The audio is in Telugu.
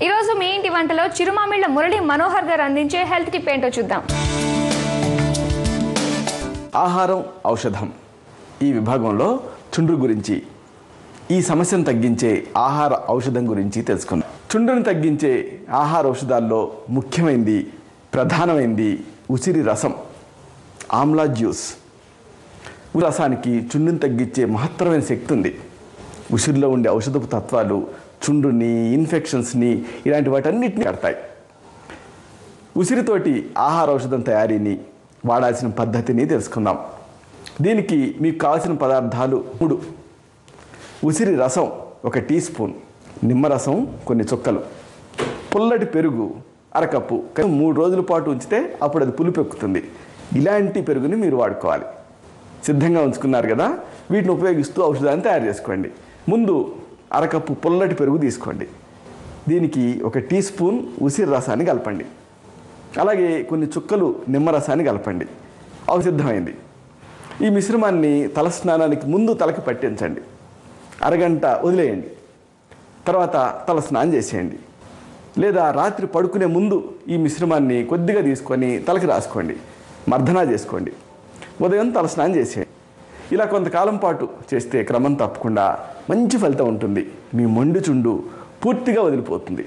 ఈరోజు మీ ఇంటి వంటలో చిరుమామిళ్ళ మురళి మనోహర్ గారు అందించే హెల్త్ టిప్ ఏంటో చూద్దాం. ఆహారం ఔషధం ఈ విభాగంలో చుండ్రు గురించి, ఈ సమస్యను తగ్గించే ఆహార ఔషధం గురించి తెలుసుకుందాం. చుండ్రుని తగ్గించే ఆహార ఔషధాల్లో ముఖ్యమైనది, ప్రధానమైనది ఉసిరి రసం, ఆమ్లా జ్యూస్. రసానికి చుండ్రుని తగ్గించే మహత్తరమైన శక్తి ఉంది. ఉసిరిలో ఉండే ఔషధపు తత్వాలు చుండ్రుని, ఇన్ఫెక్షన్స్ని, ఇలాంటి వాటన్నిటిని కడతాయి. ఉసిరితోటి ఆహార ఔషధం తయారీని, వాడాల్సిన పద్ధతిని తెలుసుకుందాం. దీనికి మీకు కావాల్సిన పదార్థాలు 3. ఉసిరి రసం 1 టీ స్పూన్, నిమ్మరసం కొన్ని చుక్కలు, పుల్లటి పెరుగు 1 కప్పు. 3 రోజుల పాటు ఉంచితే అప్పుడు అది పులుపెక్కుతుంది. ఇలాంటి పెరుగుని మీరు వాడుకోవాలి. సిద్ధంగా ఉంచుకున్నారు కదా, వీటిని ఉపయోగిస్తూ ఔషధాన్ని తయారు చేసుకోండి. ముందు 1 కప్పు పుల్లటి పెరుగు తీసుకోండి. దీనికి 1 టీ స్పూన్ ఉసిరి రసాన్ని కలపండి. అలాగే కొన్ని చుక్కలు నిమ్మరసాన్ని కలపండి. అవి సిద్ధమైంది. ఈ మిశ్రమాన్ని తలస్నానానికి ముందు తలకి పట్టించండి. అరగంట వదిలేయండి. తర్వాత తల స్నానం చేసేయండి. లేదా రాత్రి పడుకునే ముందు ఈ మిశ్రమాన్ని కొద్దిగా తీసుకొని తలకి రాసుకోండి. మర్దనా చేసుకోండి. ఉదయం తల స్నానం చేసేయండి. ఇలా కొంతకాలం పాటు చేస్తే క్రమం తప్పకుండా మంచి ఫలితం ఉంటుంది. మీ మొండి చుండు పూర్తిగా వదిలిపోతుంది.